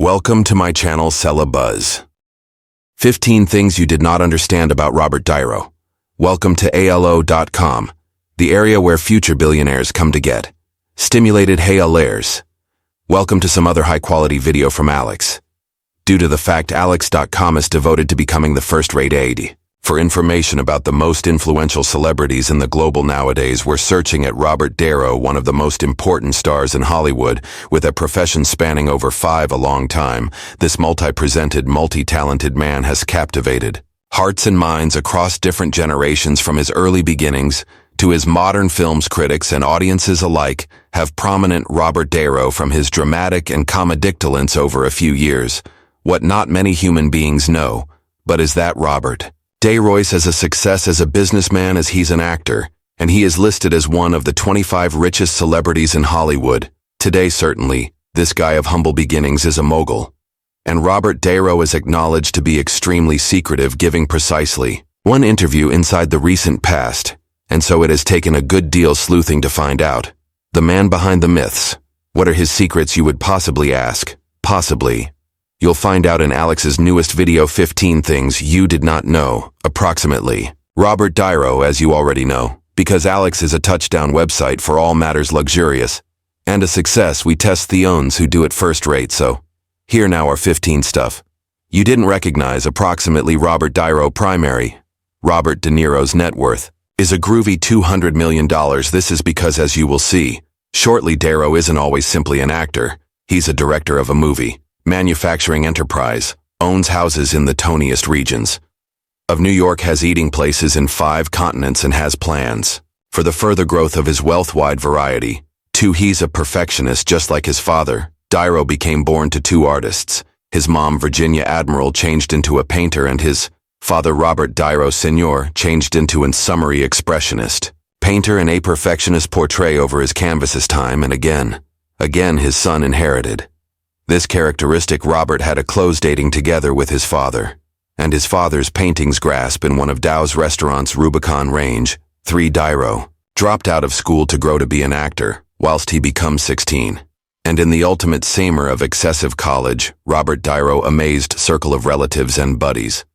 Welcome to my channel Sella Buzz. 15 things you did not understand about Robert De Niro. Welcome to ALO.com, the area where future billionaires come to get stimulated layers. Welcome to some other high-quality video from Alex. Due to the fact Alex.com is devoted to becoming the first-rate aid. For information about the most influential celebrities in the global nowadays, we're searching at Robert De Niro, one of the most important stars in Hollywood, with a profession spanning over 5 a long time. This multi-presented, multi-talented man has captivated hearts and minds across different generations. From his early beginnings to his modern films, critics and audiences alike have prominent Robert De Niro from his dramatic and comedic talents over a few years. What not many human beings know, but is that Robert De Niro has a success as a businessman as he's an actor, and he is listed as one of the 25 richest celebrities in Hollywood. Today, certainly, this guy of humble beginnings is a mogul. And Robert De Niro is acknowledged to be extremely secretive, giving precisely one interview inside the recent past, and so it has taken a good deal sleuthing to find out. The man behind the myths. What are his secrets, you would possibly ask? Possibly. You'll find out in Alex's newest video, 15 Things You Did Not Know, approximately. Robert De Niro, as you already know, because Alex is a touchdown website for all matters luxurious. And a success, we test the owns who do it first rate, so here now are 15 stuff you didn't recognize. Approximately. Robert De Niro primary. Robert De Niro's net worth is a groovy $200 million. This is because, as you will see shortly, De Niro isn't always simply an actor. He's a director of a movie manufacturing enterprise, owns houses in the toniest regions of New York, has eating places in 5 continents, and has plans for the further growth of his wealth-wide variety. 2. He's a perfectionist, just like his father. De Niro became born to 2 artists. His mom, Virginia Admiral, changed into a painter, and his father, Robert De Niro Sr., changed into an summary expressionist painter and a perfectionist portrait over his canvases time and again. His son inherited this characteristic. Robert had a close dating together with his father, and his father's paintings grasp in one of Dow's restaurants' Rubicon range. 3. De Niro dropped out of school to grow to be an actor, whilst he becomes 16. And in the ultimate summer of excessive college, Robert De Niro amazed circle of relatives and buddies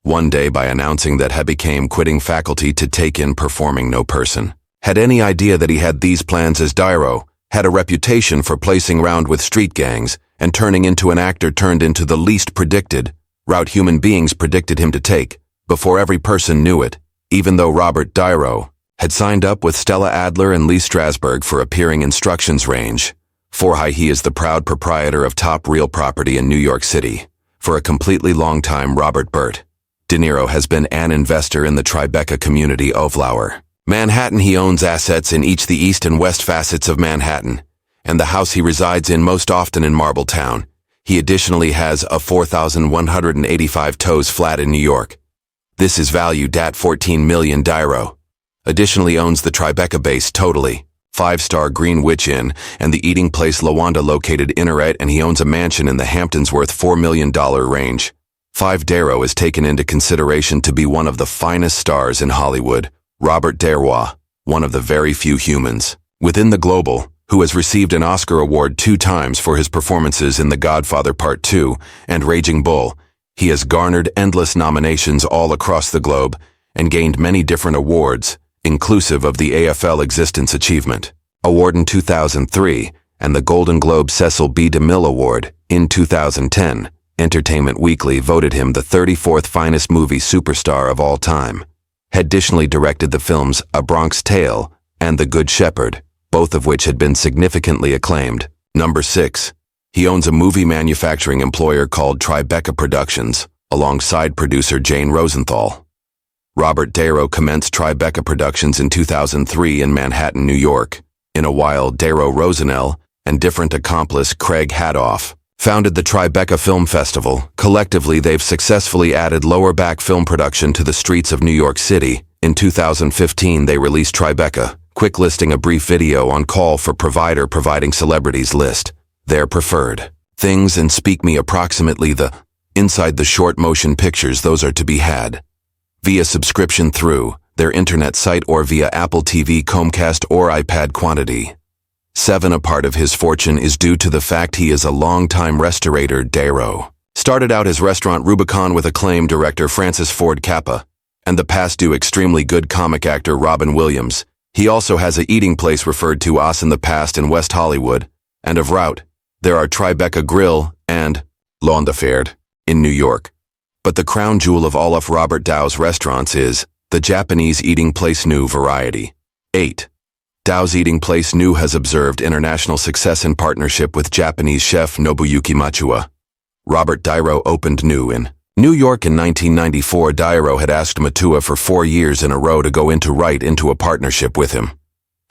one day by announcing that he became quitting faculty to take in performing. No person had any idea that he had these plans, as De Niro had a reputation for placing around with street gangs and turning into an actor turned into the least predicted route human beings predicted him to take, before every person knew it. Even though Robert De Niro had signed up with Stella Adler and Lee Strasberg for appearing instructions range. 4. He is the proud proprietor of top real property in New York City. For a completely long time, Robert De Niro has been an investor in the Tribeca community of Lower Manhattan. He owns assets in each the east and west facets of Manhattan, and the house he resides in most often in Marbletown. He additionally has a 4,185 toes flat in New York. This is valued at $14 million. De Niro additionally owns the Tribeca base totally 5-star Greenwich Inn and the eating place Lawanda located Inneret, and he owns a mansion in the Hamptons worth $4 million range. 5. De Niro is taken into consideration to be one of the finest stars in Hollywood. Robert De Niro, one of the very few humans within the global who has received an Oscar award 2 times for his performances in The Godfather Part 2 and Raging Bull. He has garnered endless nominations all across the globe and gained many different awards, inclusive of the AFL Existence Achievement Award in 2003 and the Golden Globe Cecil B. DeMille Award in 2010. Entertainment Weekly voted him the 34th finest movie superstar of all time. Additionally directed the films A Bronx Tale and The Good Shepherd, both of which had been significantly acclaimed. 6. He owns a movie manufacturing employer called Tribeca Productions, alongside producer Jane Rosenthal. Robert De Niro commenced Tribeca Productions in 2003 in Manhattan, New York. In a while, De Niro Rosenell and different accomplice Craig Hadoff founded the Tribeca Film Festival. Collectively, they've successfully added lower back film production to the streets of New York City. In 2015, they released Tribeca, quick listing, a brief video on call for provider providing celebrities list their preferred things and speak me approximately the inside the short motion pictures those are to be had via subscription through their internet site or via Apple TV, Comcast, or iPad. Quantity 7. A part of his fortune is due to the fact he is a long-time restaurateur. Darrow started out his restaurant Rubicon with acclaimed director Francis Ford Coppola and the past-due extremely good comic actor Robin Williams. He also has a eating place referred to as in the past in West Hollywood, and of route, there are Tribeca Grill and L'Ondaferd in New York. But the crown jewel of all of Robert Dow's restaurants is the Japanese eating place New Variety. 8. Dow's Eating Place New has observed international success in partnership with Japanese chef Nobuyuki Matsua. Robert Darrow opened New in New York in 1994. Darrow had asked Matua for 4 years in a row to go into a partnership with him.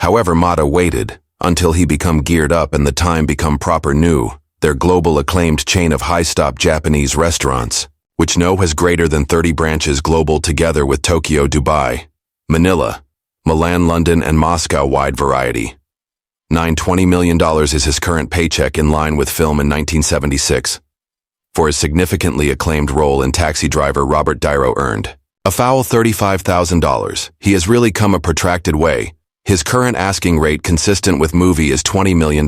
However, Mata waited until he become geared up and the time become proper. New, their global acclaimed chain of high-stop Japanese restaurants, which now has greater than 30 branches global together with Tokyo, Dubai, Manila, Milan, London, and Moscow. Wide variety. 9. $20 million is his current paycheck, in line with film in 1976. For his significantly acclaimed role in Taxi Driver, Robert Darrow earned a foul $35,000. He has really come a protracted way. His current asking rate consistent with movie is $20 million,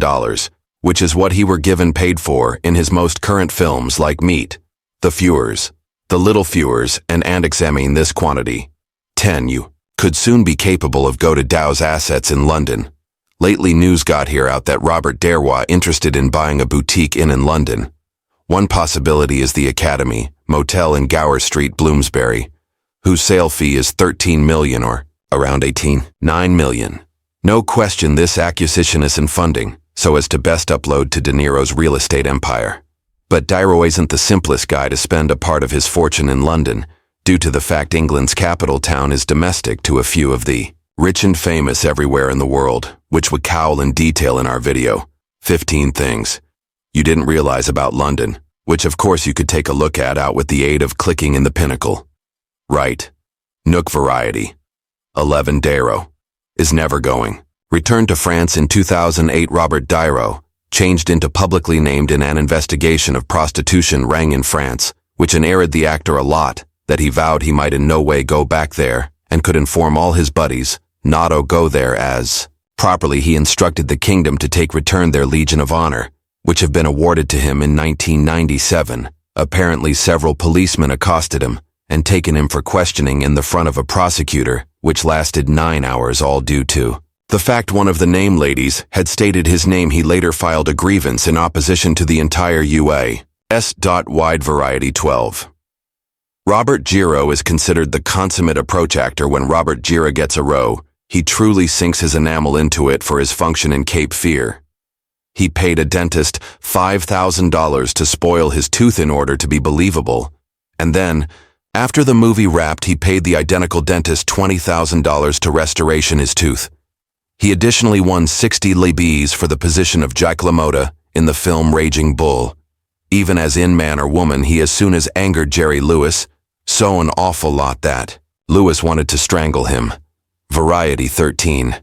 which is what he were given paid for in his most current films like Meet the Feuers, The Little Feuers, and examine this quantity. 10. You could soon be capable of go to Dow's assets in London. Lately news got here out that Robert Darrow interested in buying a boutique inn in London. One possibility is the Academy Motel in Gower Street, Bloomsbury, whose sale fee is $13 million or around $9 million. No question this acquisition is in funding, so as to best upload to De Niro's real estate empire. But Darrow isn't the simplest guy to spend a part of his fortune in London, due to the fact England's capital town is domestic to a few of the rich and famous everywhere in the world, which we cowl in detail in our video, 15 Things You Didn't Realize About London, which of course you could take a look at out with the aid of clicking in the pinnacle. Right. Nook Variety. 11. Darrow is never going. Returned to France in 2008. Robert Darrow changed into publicly named in an investigation of prostitution rang in France, which enraged the actor a lot, that he vowed he might in no way go back there, and could inform all his buddies not to go there, as properly he instructed the kingdom to take return their Legion of Honor, which have been awarded to him in 1997. Apparently several policemen accosted him and taken him for questioning in the front of a prosecutor, which lasted 9 hours, all due to the fact one of the name ladies had stated his name. He later filed a grievance in opposition to the entire U.S. Wide Variety. 12. Robert Darrow is considered the consummate approach actor. When Robert Darrow gets a role, he truly sinks his enamel into it. For his function in Cape Fear, he paid a dentist $5,000 to spoil his tooth in order to be believable, and then, after the movie wrapped, he paid the identical dentist $20,000 to restoration his tooth. He additionally won 60 libis for the position of Jack LaMotta in the film Raging Bull. Even as in Man or Woman, he as soon as angered Jerry Lewis, so an awful lot that Lewis wanted to strangle him. Variety. 13.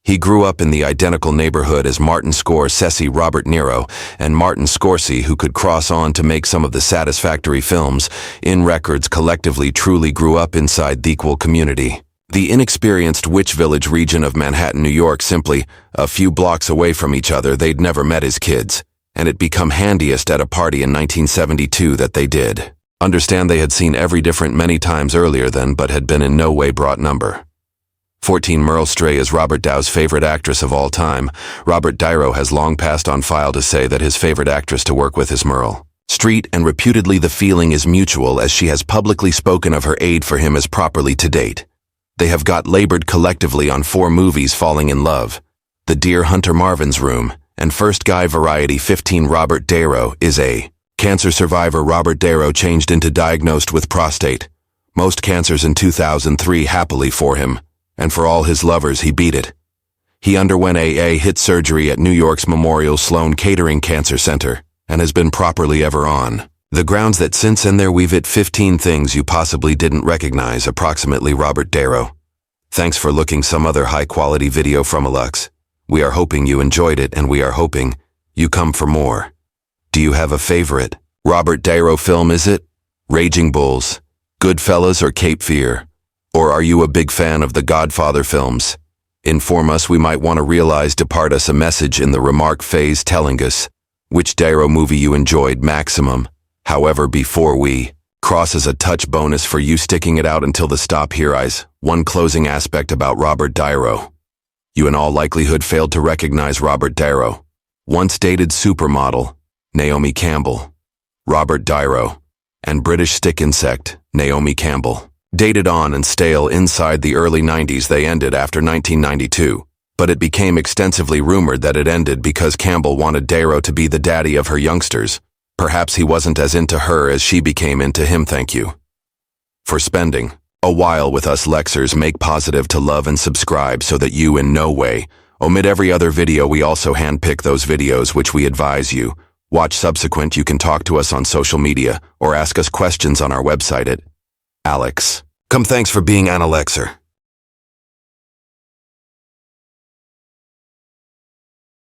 He grew up in the identical neighborhood as Martin Scorsese, Robert De Niro, and Martin Scorsese, who could cross on to make some of the satisfactory films in records collectively, truly grew up inside the equal community. The inexperienced Witch Village region of Manhattan, New York, simply a few blocks away from each other. They'd never met his kids, and it become handiest at a party in 1972 that they did. Understand they had seen every different many times earlier then, but had been in no way brought number. 14. Meryl Streep is Robert Dow's favorite actress of all time. Robert Darrow has long passed on file to say that his favorite actress to work with is Meryl Streep, and reputedly the feeling is mutual, as she has publicly spoken of her aid for him as properly to date. They have got labored collectively on 4 movies: Falling in Love, The Deer Hunter, Marvin's Room, and First Guy. Variety. 15. Robert Darrow is a cancer survivor. Robert Darrow changed into diagnosed with prostate. Most cancers in 2003, happily for him, and for all his lovers, he beat it. He underwent a hit surgery at New York's Memorial Sloan Kettering Cancer Center, and has been properly ever on the grounds that since and there we've it 15 things you possibly didn't recognize. Approximately Robert Darrow. Thanks for looking some other high-quality video from Alux. We are hoping you enjoyed it, and we are hoping you come for more. Do you have a favorite Robert Darrow film? Is it Raging Bulls, Goodfellas, or Cape Fear? Or are you a big fan of the Godfather films? Inform us we might want to realize depart us a message in the remark phase telling us which Dairo movie you enjoyed maximum. However, before we cross as a touch bonus for you sticking it out until the stop here eyes, one closing aspect about Robert Dairo. You in all likelihood failed to recognize Robert Dairo. Once dated supermodel, Naomi Campbell. Robert Dairo. And British stick insect, Naomi Campbell. Dated on and stale inside the early 90s, they ended after 1992. But it became extensively rumored that it ended because Campbell wanted Dairo to be the daddy of her youngsters. Perhaps he wasn't as into her as she became into him. Thank you for spending a while with us Lexers. Make positive to love and subscribe so that you in no way omit every other video. We also handpick those videos which we advise you watch subsequent. You can talk to us on social media or ask us questions on our website at Alex. Thanks for being an Alexer.